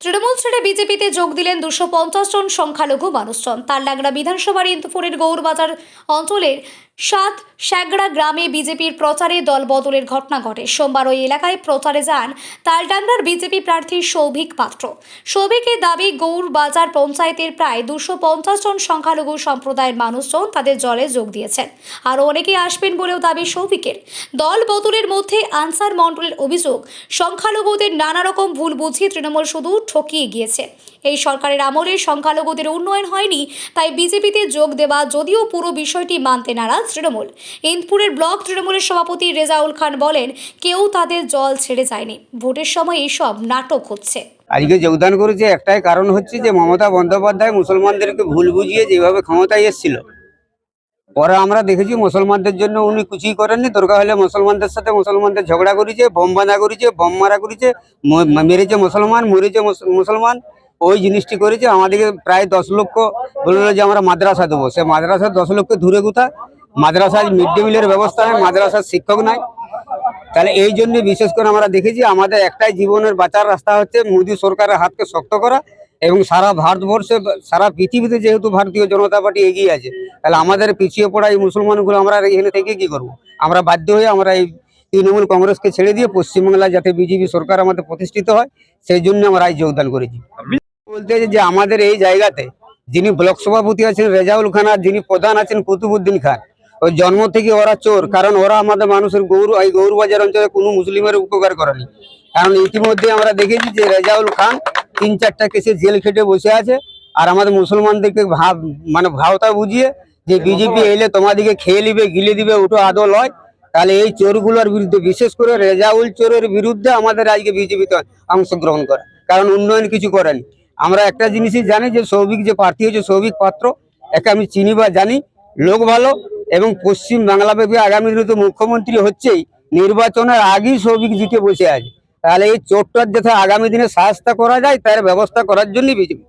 তৃণমূল ছেড়ে বিজেপিতে যোগ দিলেন 250 জন সংখ্যালঘু মানুষজন। তালডাংরা বিধানসভার ইন্দুপুরের গৌরবাজার অঞ্চলের 7 শ্যাগড়া গ্রামে বিজেপির প্রচারে দল বদলের ঘটনা ঘটে। সোমবার ওই এলাকায় প্রচারে যান তালডাংরার বিজেপি প্রার্থী সৌভিক পাত্র। সৌভিকের দাবি, গৌরবাজার পঞ্চায়েতের প্রায় 250 জন সংখ্যালঘু সম্প্রদায়ের মানুষজন তাদের দলে যোগ দিয়েছেন। আরও অনেকেই আসবেন বলেও দাবি সৌভিকের। দল বদলের মধ্যে আনসার মণ্ডলের অভিযোগ, সংখ্যালঘুদের নানা রকম ভুল বুঝিয়ে তৃণমূল শুধু ঠকিয়ে গিয়েছে। এই সরকারের আমলে সংখ্যালঘুদের উন্নয়ন হয়নি, তাই বিজেপিতে যোগ দেওয়া, যদিও পুরো বিষয়টি মানতে নারাজ তৃণমূল। ইন্দপুরের ব্লক তৃণমূলের সভাপতি রেজাউল খান বলেন, কেউ তাদের দল ছেড়ে যায়নি, ভোটের সময় এইসব নাটক হচ্ছে। আজকে যোগদান করেছে একটাই কারণ হচ্ছে যে মমতা বন্দ্যোপাধ্যায় মুসলমানদেরকে ভুল বুঝিয়ে যেভাবে ক্ষমতায় এসেছিল, পরে আমরা দেখেছি মুসলমানদের জন্য উনি কিছুই করেননি। দরকার হলে মুসলমানদের সাথে মুসলমানদের ঝগড়া করেছে, বোম বাঁধা করেছে, বোম মারা করেছে, মেরেছে মুসলমান, মরেছে মুসলমান। ওই জিনিসটি করেছে। আমাদেরকে প্রায় 10 লক্ষ বললো যে আমরা মাদ্রাসা দেবো। সে মাদ্রাসা 10 লক্ষ দূরে কোথায়? মাদ্রাসায় মিড ডে মিলের ব্যবস্থা নেই, মাদ্রাসার শিক্ষক নাই। তাহলে এই জন্য বিশেষ করে আমরা দেখেছি আমাদের একটাই জীবনের বাঁচার রাস্তা হচ্ছে মোদী সরকারের হাতকে শক্ত করা, এবং সারা ভারতবর্ষে, সারা পৃথিবীতে যেহেতু ভারতীয় জনতা পার্টি এগিয়ে আছে, তাহলে আমাদের পিছিয়ে পড়া এই মুসলমানগুলো আমরা এখানে থেকে কি করব? আমরা বাধ্য হয়ে আমরা এই তৃণমূল কংগ্রেসকে ছেড়ে দিয়ে পশ্চিমবাংলায় যাতে বিজেপি সরকার আমাদের প্রতিষ্ঠিত হয়, সেই জন্য আমরা এই যোগদান করেছি। বলতে যে আমাদের এই জায়গাতে যিনি ব্লক সভাপতি আছেন রেজাউল খান, আর যিনি প্রধান আছেন কুতুবুদ্দিন খান, ওই জন্ম থেকে ওরা চোর। কারণ ওরা আমাদের মানুষের এই গৌরবাজার অঞ্চলে কোনো মুসলিমের উপকার করেনি। কারণ ইতিমধ্যে আমরা দেখেছি যে রেজাউল খান 3-4টা কেসে জেল খেটে বসে আছে, আর আমাদের মুসলমানদেরকে ভাওতা বুঝিয়ে যে বিজেপি এলে তোমাদেরকে খেয়ে নিবে, গিলে দিবে, ওটা আদল হয়। তাহলে এই চোরগুলোর বিরুদ্ধে, বিশেষ করে রেজাউল চোরের বিরুদ্ধে আমাদের আজকে বিজেপিতে অংশগ্রহণ করে, কারণ উন্নয়ন কিছু করেনি। আমরা একটা জিনিসই জানি যে সৌভিক যে প্রার্থী হয়েছে, সৌভিক পাত্র, একে আমি চিনি বা জানি, লোক ভালো, এবং পশ্চিম বাংলা ব্যাপী আগামী দিনে তো মুখ্যমন্ত্রী হচ্ছেই, নির্বাচনের আগেই সৌভিক জিতে বসে আছে। তাহলে এই চোরটার যাতে আগামী দিনে শাস্তি করা যায় তার ব্যবস্থা করার জন্য বিজেপি।